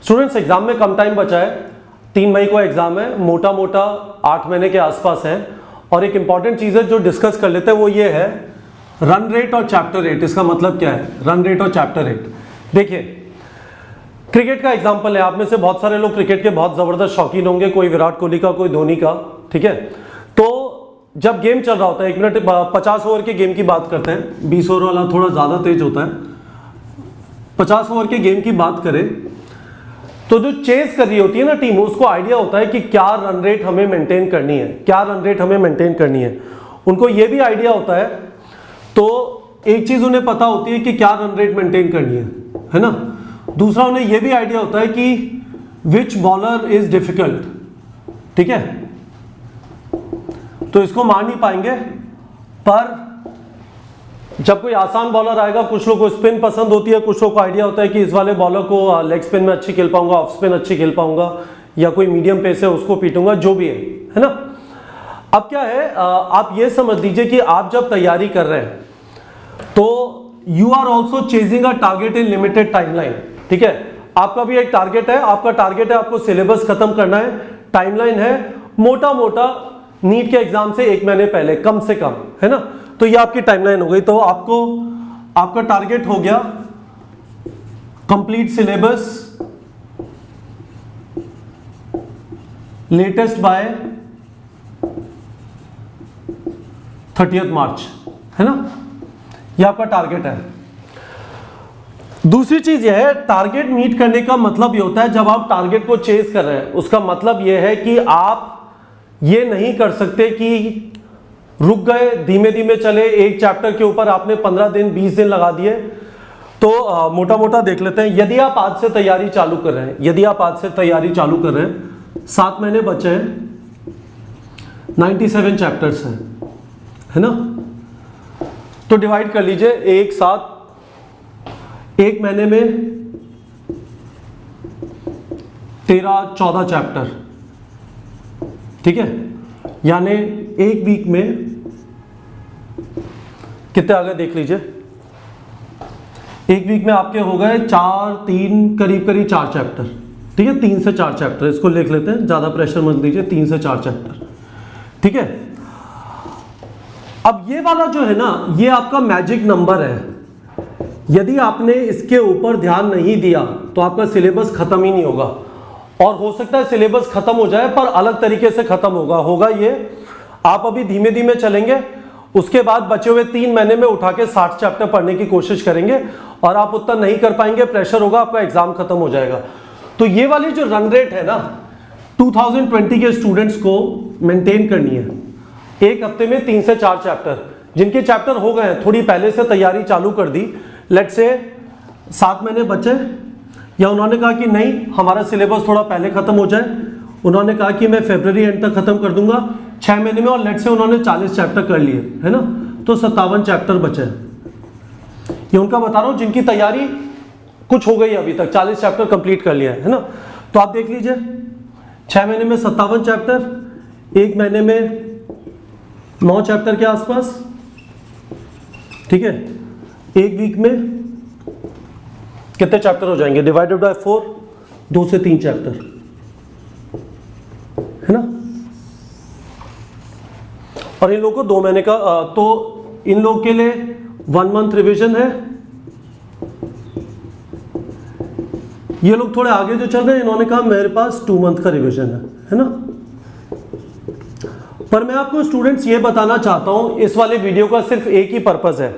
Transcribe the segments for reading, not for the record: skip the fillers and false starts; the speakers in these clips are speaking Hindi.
स्टूडेंट्स एग्जाम में कम टाइम बचा है, 3 मई को एग्जाम है, मोटा मोटा 8 महीने के आसपास है। और एक इंपॉर्टेंट चीज़ है जो डिस्कस कर लेते हैं वो ये है रन रेट और चैप्टर रेट। इसका मतलब क्या है रन रेट और चैप्टर रेट? देखिए क्रिकेट का एग्जाम्पल है, आप में से बहुत सारे लोग क्रिकेट के बहुत ज़बरदस्त शौकीन होंगे, कोई विराट कोहली का, कोई धोनी का, ठीक है। तो जब गेम चल रहा होता है, 1 मिनट 50 ओवर के गेम की बात करते हैं, 20 ओवर वाला थोड़ा ज़्यादा तेज होता है, 50 ओवर के गेम की बात करें तो जो चेस कर रही होती है ना टीम, उसको आइडिया होता है कि क्या रन रेट हमें मेंटेन करनी है, क्या रन रेट हमें मेंटेन करनी है। उनको ये भी आइडिया होता है, तो एक चीज़ उन्हें पता होती है कि क्या रन रेट मेंटेन करनी है ना। दूसरा उन्हें यह भी आइडिया होता है कि विच बॉलर इज डिफिकल्ट, ठीक है। तो इसको मान नहीं पाएंगे, पर जब कोई आसान बॉलर आएगा, कुछ लोगों को स्पिन पसंद होती है, कुछ लोगों को आइडिया होता है कि इस वाले बॉलर को लेग स्पिन में अच्छी खेल पाऊंगा, ऑफ स्पिन अच्छी खेल पाऊंगा, या कोई मीडियम पेस है उसको पीटूंगा, जो भी है ना। अब क्या है, आप ये समझ लीजिए कि आप जब तैयारी कर रहे हैं तो you are also chasing a target in limited timeline, ठीक है। आपका भी एक टारगेट है, आपका टारगेट है आपको सिलेबस खत्म करना है, टाइमलाइन है मोटा मोटा नीट के एग्जाम से 1 महीने पहले कम से कम, है ना। तो ये आपकी टाइमलाइन हो गई। तो आपका टारगेट हो गया कंप्लीट सिलेबस लेटेस्ट बाय 30 मार्च, है ना। ये आपका टारगेट है। दूसरी चीज यह है, टारगेट मीट करने का मतलब ये होता है जब आप टारगेट को चेज कर रहे हैं, उसका मतलब यह है कि आप ये नहीं कर सकते कि रुक गए, धीमे धीमे चले, एक चैप्टर के ऊपर आपने 15 दिन 20 दिन लगा दिए। तो मोटा मोटा देख लेते हैं। यदि आप आज से तैयारी चालू कर रहे हैं, यदि आप आज से तैयारी चालू कर रहे हैं, 7 महीने बचे हैं, 97 चैप्टर्स हैं, है ना। तो डिवाइड कर लीजिए एक साथ, 1 महीने में 13-14 चैप्टर, ठीक है। यानी 1 वीक में कितने आ गए देख लीजिए। 1 वीक में आपके हो गए 3 करीब 4 चैप्टर, ठीक है। 3 से 4 चैप्टर, इसको लिख लेते हैं, ज्यादा प्रेशर मत लीजिए, 3 से 4 चैप्टर, ठीक है। अब ये वाला जो है ना, ये आपका मैजिक नंबर है। यदि आपने इसके ऊपर ध्यान नहीं दिया तो आपका सिलेबस खत्म ही नहीं होगा, और हो सकता है सिलेबस खत्म हो जाए पर अलग तरीके से खत्म होगा ये। आप अभी धीमे धीमे चलेंगे, उसके बाद बचे हुए 3 महीने में उठा के 60 चैप्टर पढ़ने की कोशिश करेंगे, और आप उतना नहीं कर पाएंगे, प्रेशर होगा, आपका एग्जाम खत्म हो जाएगा। तो ये वाली जो रन रेट है ना, 2020 के स्टूडेंट्स को मेंटेन करनी है। 1 हफ्ते में 3 से 4 चैप्टर, जिनके चैप्टर हो गए हैं, थोड़ी पहले से तैयारी चालू कर दी, लेट्स से 7 महीने बचे, या उन्होंने कहा कि नहीं हमारा सिलेबस थोड़ा पहले खत्म हो जाए, उन्होंने कहा कि मैं फरवरी एंड तक खत्म कर दूंगा 6 महीने में, और लेट्स से उन्होंने 40 चैप्टर कर लिए, है ना। तो 57 चैप्टर बचे। ये उनका बता रहा हूं जिनकी तैयारी कुछ हो गई अभी तक, 40 चैप्टर कंप्लीट कर लिया है ना। तो आप देख लीजिए 6 महीने में 57 चैप्टर, 1 महीने में 9 चैप्टर के आसपास, ठीक है। 1 वीक में कितने चैप्टर हो जाएंगे, डिवाइडेड बाय 4, 2 से 3 चैप्टर, है ना। और इन लोगों को 2 महीने का, तो इन लोगों के लिए 1 मंथ रिवीजन है। ये लोग थोड़े आगे जो चल रहे हैं, इन्होंने कहा मेरे पास 2 मंथ का रिवीजन है ना। पर मैं आपको स्टूडेंट्स ये बताना चाहता हूं, इस वाले वीडियो का सिर्फ एक ही पर्पस है।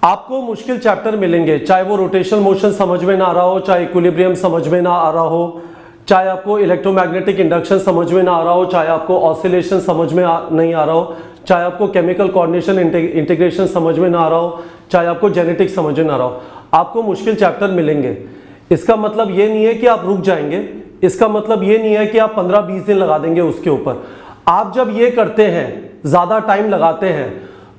आपको मुश्किल चैप्टर मिलेंगे, चाहे वो रोटेशनल मोशन समझ में ना आ रहा हो, चाहे इक्विलिब्रियम समझ में ना आ रहा हो, चाहे आपको इलेक्ट्रोमैग्नेटिक इंडक्शन समझ में ना आ रहा हो, चाहे आपको ऑसिलेशन समझ में नहीं आ रहा हो, चाहे आपको केमिकल कोऑर्डिनेशन इंटीग्रेशन समझ में ना आ रहा हो, चाहे आपको जेनेटिक्स समझ में ना आ रहा हो, आपको मुश्किल चैप्टर मिलेंगे। इसका मतलब ये नहीं है कि आप रुक जाएंगे, इसका मतलब ये नहीं है कि आप 15-20 दिन लगा देंगे उसके ऊपर। आप जब ये करते हैं, ज्यादा टाइम लगाते हैं,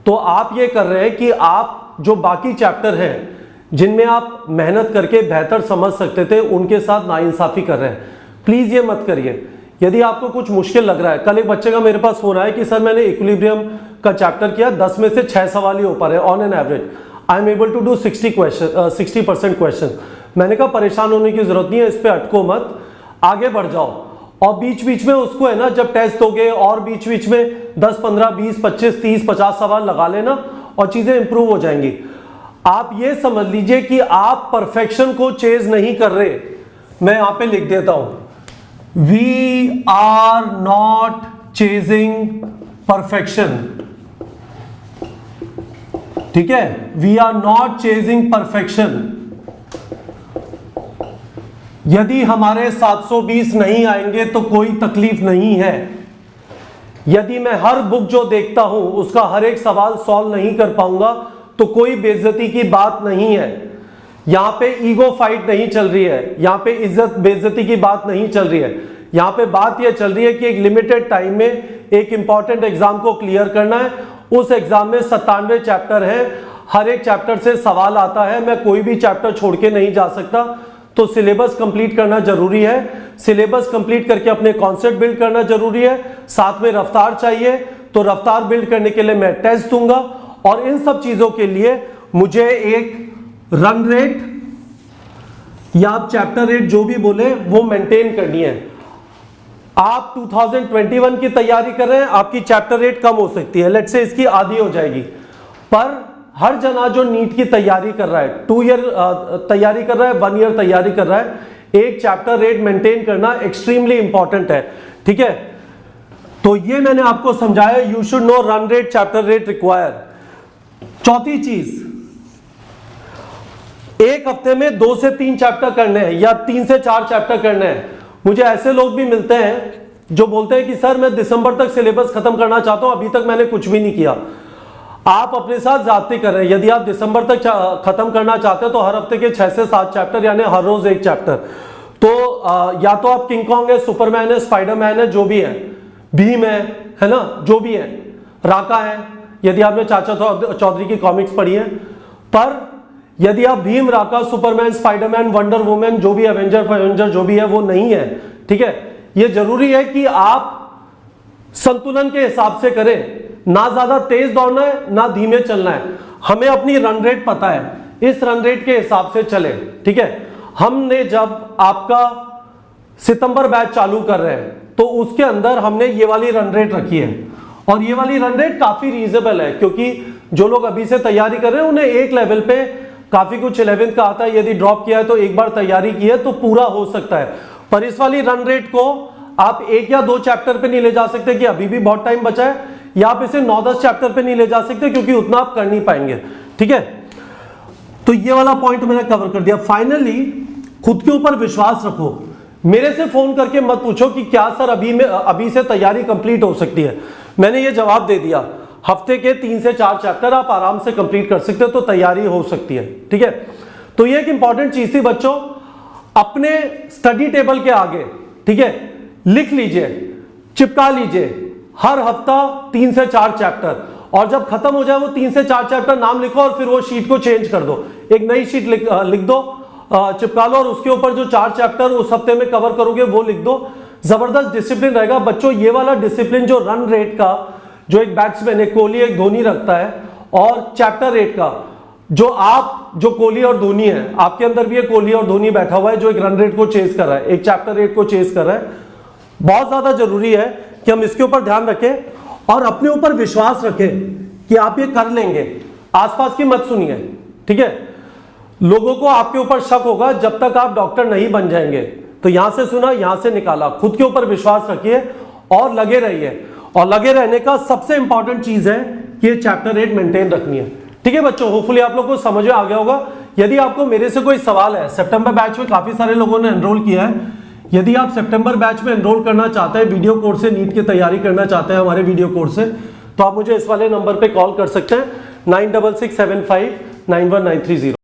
तो आप ये कर रहे हैं कि आप जो बाकी चैप्टर हैं जिनमें आप मेहनत करके बेहतर समझ सकते थे, उनके साथ नाइंसाफी कर रहे हैं। प्लीज ये मत करिए। यदि आपको कुछ मुश्किल लग रहा है, कल एक बच्चे का मेरे पास फोन आया कि सर मैंने इक्विलिब्रियम का चैप्टर किया, 10 में से 6 सवाल ही हो पा रहे on an average, I am able to do 60% question. मैंने कहा परेशान होने की जरूरत नहीं है, इस पे अटको मत, आगे बढ़ जाओ। और बीच बीच में उसको है ना, जब टेस्ट दोगे और बीच बीच में 10, 15, 20, 25, 30, 50 सवाल लगा लेना और चीजें इंप्रूव हो जाएंगी। आप ये समझ लीजिए कि आप परफेक्शन को चेज नहीं कर रहे। मैं यहां पे लिख देता हूं, we are not chasing perfection. ठीक है, we are not chasing perfection. यदि हमारे 720 नहीं आएंगे तो कोई तकलीफ नहीं है। यदि मैं हर बुक जो देखता हूं उसका हर एक सवाल सॉल्व नहीं कर पाऊंगा तो कोई बेइज्जती की बात नहीं है। यहां पे ईगो फाइट नहीं चल रही है, यहां पे इज्जत बेइज्जती की बात नहीं चल रही है। यहां पे बात यह चल रही है कि एक लिमिटेड टाइम में एक इंपॉर्टेंट एग्जाम को क्लियर करना है। उस एग्जाम में 97 चैप्टर है, हर एक चैप्टर से सवाल आता है, मैं कोई भी चैप्टर छोड़ के नहीं जा सकता। तो सिलेबस कंप्लीट करना जरूरी है। सिलेबस कंप्लीट करके अपने कॉन्सेप्ट बिल्ड करना जरूरी है। साथ में रफ्तार चाहिए, तो रफ्तार बिल्ड करने के लिए मैं टेस्ट दूंगा और इन सब चीजों के लिए मुझे एक रन रेट या आप चैप्टर रेट जो भी बोले वो मेंटेन करनी है। आप 2021 की तैयारी कर रहे हैं, आपकी चैप्टर रेट कम हो सकती है, लेट्स से इसकी आधी हो जाएगी। पर हर जना जो नीट की तैयारी कर रहा है, 2 ईयर तैयारी कर रहा है, 1 ईयर तैयारी कर रहा है, एक चैप्टर रेट मेंटेन करना एक्सट्रीमली इंपॉर्टेंट है। ठीक है, तो ये मैंने आपको समझाया, you should know run rate, chapter rate require. चौथी चीज, एक हफ्ते में 2 से 3 चैप्टर करने हैं या 3 से 4 चैप्टर करने हैं। मुझे ऐसे लोग भी मिलते हैं जो बोलते हैं कि सर मैं दिसंबर तक सिलेबस खत्म करना चाहता हूं, अभी तक मैंने कुछ भी नहीं किया। आप अपने साथ ज्यादती कर रहे हैं। यदि आप दिसंबर तक खत्म करना चाहते हो तो हर हफ्ते के 6 से 7 चैप्टर, यानी हर रोज एक चैप्टर। तो या तो आप किंग कॉन्ग है, सुपरमैन है, स्पाइडरमैन है, जो भी है, भीम है ना, जो भी है, राका है, यदि आपने चाचा चौधरी की कॉमिक्स पढ़ी है। पर यदि आप भीम, राका, सुपरमैन, स्पाइडरमैन, वंडर वुमेन, जो भी एवेंजर जो भी है वो नहीं है। ठीक है, ये जरूरी है कि आप संतुलन के हिसाब से करें, ना ज्यादा तेज दौड़ना है ना धीमे चलना है। हमें अपनी रन रेट पता है, इस रन रेट के हिसाब से चले। ठीक है, हमने जब आपका सितंबर बैच चालू कर रहे हैं तो उसके अंदर हमने ये वाली रन रेट रखी है और ये वाली रन रेट काफी रीजनेबल है, क्योंकि जो लोग अभी से तैयारी कर रहे हैं उन्हें एक लेवल पे काफी कुछ 11th का आता है, यदि ड्रॉप किया है तो एक बार तैयारी की है तो पूरा हो सकता है। पर इस वाली रन रेट को आप 1 या 2 चैप्टर पे नहीं ले जा सकते कि अभी भी बहुत टाइम बचा है, या आप इसे 9-10 चैप्टर पे नहीं ले जा सकते क्योंकि उतना आप कर नहीं पाएंगे। ठीक है, तो ये वाला पॉइंट मैंने कवर कर दिया। फाइनली, खुद के ऊपर विश्वास रखो। मेरे से फोन करके मत पूछो कि क्या सर अभी से तैयारी कंप्लीट हो सकती है। मैंने ये जवाब दे दिया, हफ्ते के 3 से 4 चैप्टर आप आराम से कंप्लीट कर सकते हो, तो तैयारी हो सकती है। ठीक है, तो ये एक इंपॉर्टेंट चीज थी बच्चों, अपने स्टडी टेबल के आगे, ठीक है, लिख लीजिए, चिपका लीजिए, हर हफ्ता 3 से 4 चैप्टर, और जब खत्म हो जाए वो 3 से 4 चैप्टर नाम लिखो और फिर वो शीट को चेंज कर दो, एक नई शीट लिख दो, चिपका लो और उसके ऊपर जो 4 चैप्टर उस हफ्ते में कवर करोगे वो लिख दो। जबरदस्त डिसिप्लिन रहेगा बच्चों। ये वाला डिसिप्लिन जो रन रेट का, जो एक बैट्समैन, एक कोहली एक धोनी रखता है, और चैप्टर रेट का जो कोहली और धोनी है, आपके अंदर भी एक कोहली और धोनी बैठा हुआ है जो एक रन रेट को चेज कर रहा है, एक चैप्टर रेट को चेज कर रहा है। बहुत ज्यादा जरूरी है कि हम इसके ऊपर ध्यान रखें और अपने ऊपर विश्वास रखें कि आप ये कर लेंगे। आसपास की मत सुनिए। ठीक है, लोगों को आपके ऊपर शक होगा जब तक आप डॉक्टर नहीं बन जाएंगे। तो यहां से सुना, यहां से निकाला। खुद के ऊपर विश्वास रखिए और लगे रहिए। और लगे रहने का सबसे इंपॉर्टेंट चीज है कि ये चैप्टर रेट मेंटेन रखनी है। ठीक है बच्चों, होपफुली आप लोग को समझ में आ गया होगा। यदि आपको मेरे से कोई सवाल है, सितंबर बैच में काफी सारे लोगों ने एनरोल किया है, यदि आप सितंबर बैच में एनरोल करना चाहते हैं, वीडियो कोर्स से नीट की तैयारी करना चाहते हैं हमारे वीडियो कोर्स से, तो आप मुझे इस वाले नंबर पे कॉल कर सकते हैं 9667591930।